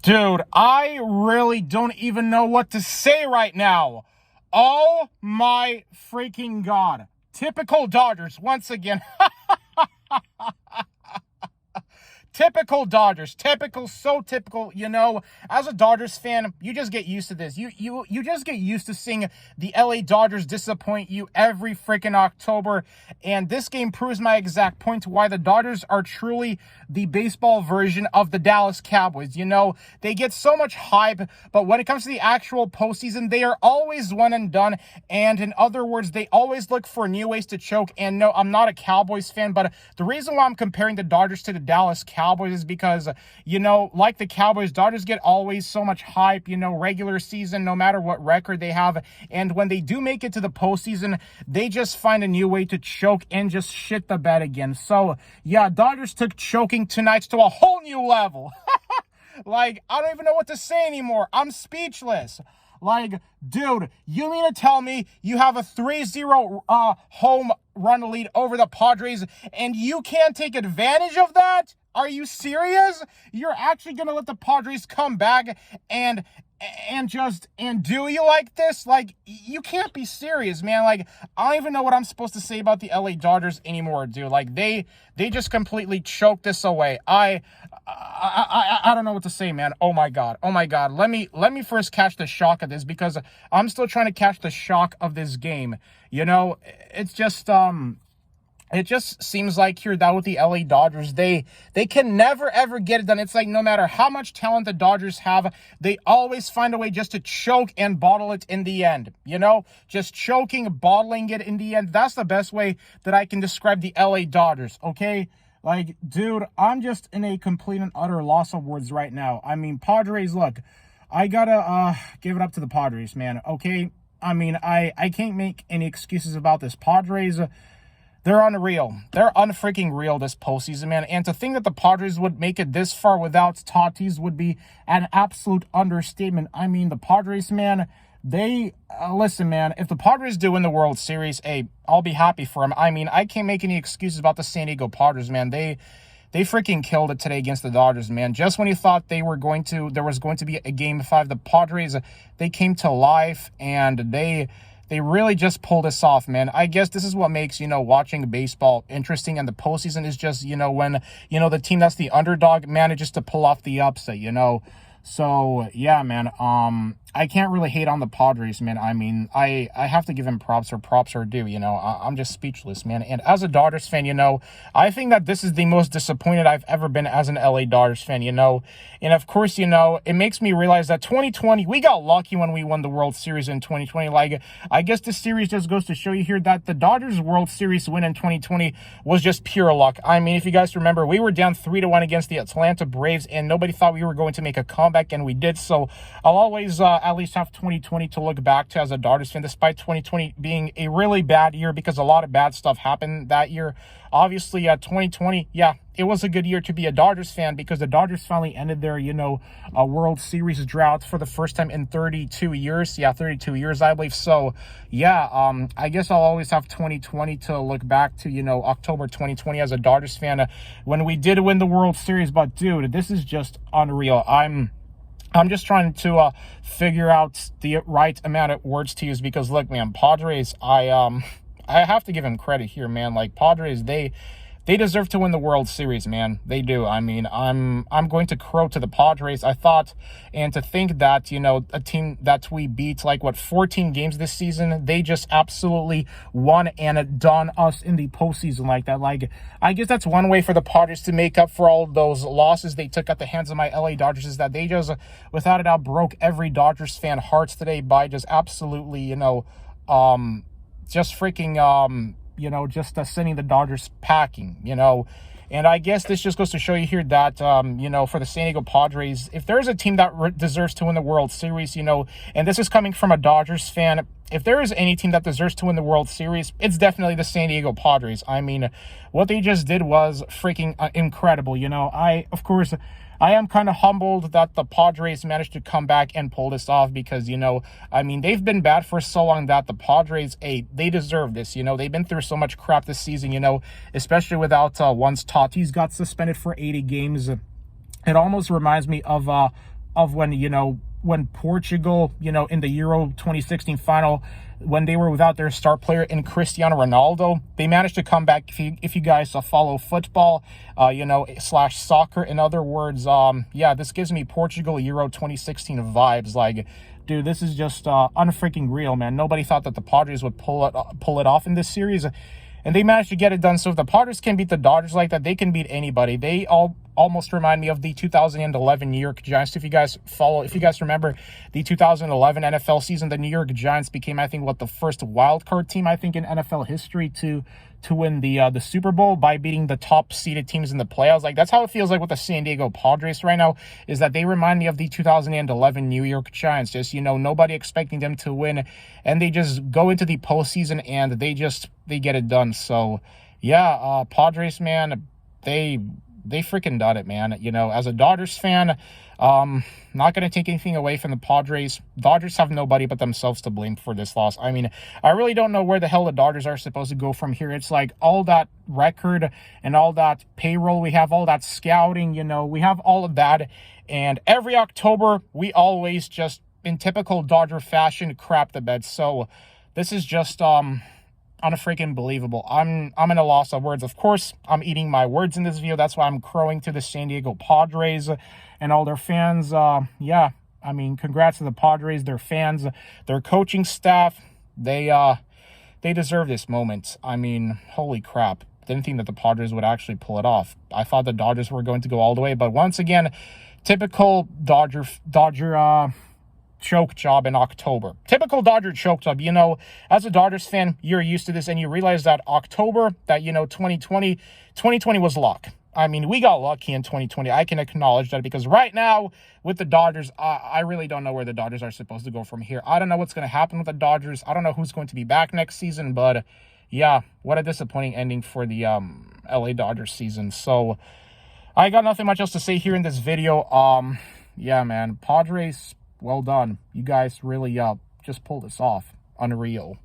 Dude, I really don't even know what to say right now. Oh my freaking God. Typical Dodgers once again. Typical Dodgers. So typical. As a Dodgers fan, you just get used to this. You just get used to seeing the LA Dodgers disappoint you every freaking October. And this game proves my exact point to why the Dodgers are truly the baseball version of the Dallas Cowboys. They get so much hype, but when it comes to the actual postseason, they are always one and done. And in other words, they always look for new ways to choke. And no, I'm not a Cowboys fan, but the reason why I'm comparing the Dodgers to the Dallas Cowboys is because, like the Cowboys, Dodgers get always so much hype, regular season, no matter what record they have. And when they do make it to the postseason, they just find a new way to choke and just shit the bed again. So, yeah, Dodgers took choking tonight to a whole new level. I don't even know what to say anymore. I'm speechless. Dude, you mean to tell me you have a 3-0 home run lead over the Padres and you can't take advantage of that? Are you serious? You're actually going to let the Padres come back and do you like this? You can't be serious, man. I don't even know what I'm supposed to say about the LA Dodgers anymore, dude. They just completely choked this away. I don't know what to say, man. Oh my God. Let me first catch the shock of this because I'm still trying to catch the shock of this game. It's just it just seems like here that with the LA Dodgers, they can never, ever get it done. It's like no matter how much talent the Dodgers have, they always find a way just to choke and bottle it in the end. Just choking, bottling it in the end. That's the best way that I can describe the LA Dodgers, okay? Dude, I'm just in a complete and utter loss of words right now. I mean, Padres, look, I gotta give it up to the Padres, man, okay? I mean, I can't make any excuses about this. Padres, they're unreal. They're unfreaking real this postseason, man. And to think that the Padres would make it this far without Tatis would be an absolute understatement. I mean, the Padres, man, they, listen, man, if the Padres do win the World Series, hey, I'll be happy for them. I mean, I can't make any excuses about the San Diego Padres, man. They freaking killed it today against the Dodgers, man. Just when you thought there was going to be a Game 5, the Padres, they came to life, and they really just pulled this off, man. I guess this is what makes, watching baseball interesting. And the postseason is just, when, the team that's the underdog manages to pull off the upset, So, yeah, man, I can't really hate on the Padres, man. I mean, I have to give him props where props are due, I'm just speechless, man. And as a Dodgers fan, I think that this is the most disappointed I've ever been as an LA Dodgers fan, And of course, it makes me realize that 2020, we got lucky when we won the World Series in 2020. I guess this series just goes to show you here that the Dodgers World Series win in 2020 was just pure luck. I mean, if you guys remember, we were down 3-1 against the Atlanta Braves, and nobody thought we were going to make a comeback, and we did. So I'll always at least have 2020 to look back to as a Dodgers fan, despite 2020 being a really bad year because a lot of bad stuff happened that year. Obviously, 2020, yeah, it was a good year to be a Dodgers fan because the Dodgers finally ended their, a World Series drought for the first time in 32 years. Yeah, 32 years, I believe. So, yeah, I guess I'll always have 2020 to look back to, October 2020 as a Dodgers fan when we did win the World Series. But, dude, this is just unreal. I'm just trying to figure out the right amount of words to use because, look, man, Padres, I have to give him credit here, man. Padres, they deserve to win the World Series, man. They do. I mean, I'm going to crow to the Padres. I thought, and to think that, a team that we beat, 14 games this season, they just absolutely won and done us in the postseason like that. I guess that's one way for the Padres to make up for all those losses they took at the hands of my LA Dodgers is that they just, without a doubt, broke every Dodgers fan hearts today by just absolutely, just freaking, just sending the Dodgers packing, And I guess this just goes to show you here that, for the San Diego Padres, if there's a team that deserves to win the World Series, and this is coming from a Dodgers fan, if there is any team that deserves to win the World Series, it's definitely the San Diego Padres. I mean, what they just did was freaking incredible. Of course, I am kind of humbled that the Padres managed to come back and pull this off because, they've been bad for so long that the Padres, they deserve this. They've been through so much crap this season, especially without once Tatis got suspended for 80 games. It almost reminds me of of when, you know, when Portugal, you know, in the Euro 2016 final, when they were without their star player in Cristiano Ronaldo, they managed to come back. If you guys follow football, you know, / soccer, in other words, yeah, this gives me Portugal Euro 2016 vibes. Like, dude, this is just unfreaking real, man. Nobody thought that the Padres would pull it off in this series, and they managed to get it done. So if the Padres can beat the Dodgers like that, they can beat anybody. They almost remind me of the 2011 New York Giants. If you guys remember the 2011 NFL season, the New York Giants became, I think, the first wild card team, I think, in NFL history to win the Super Bowl by beating the top seeded teams in the playoffs. Like, that's how it feels like with the San Diego Padres right now, is that they remind me of the 2011 New York Giants. Just, you know, nobody expecting them to win, and they just go into the postseason and they get it done. So yeah, Padres, man, they freaking done it, man. You know, as a Dodgers fan, not going to take anything away from the Padres. Dodgers have nobody but themselves to blame for this loss. I mean, I really don't know where the hell the Dodgers are supposed to go from here. It's like all that record and all that payroll we have, all that scouting, you know, we have all of that. And every October, we always just, in typical Dodger fashion, crap the bed. So this is just, unfreaking believable. I'm in a loss of words. Of course, I'm eating my words in this video. That's why I'm crowing to the San Diego Padres and all their fans. Yeah, I mean, congrats to the Padres, their fans, their coaching staff. They deserve this moment. I mean, holy crap. Didn't think that the Padres would actually pull it off. I thought the Dodgers were going to go all the way, but once again, typical Dodger choke job in October. Typical Dodger choke job. You know, as a Dodgers fan, you're used to this, and you realize that October, that, you know, 2020 was luck. I mean, we got lucky in 2020. I can acknowledge that, because right now with the Dodgers, I really don't know where the Dodgers are supposed to go from here. I don't know what's going to happen with the Dodgers. I don't know who's going to be back next season, but yeah, what a disappointing ending for the LA Dodgers season. So I got nothing much else to say here in this video. Yeah, man, Padres, well done. You guys really just pulled this off. Unreal.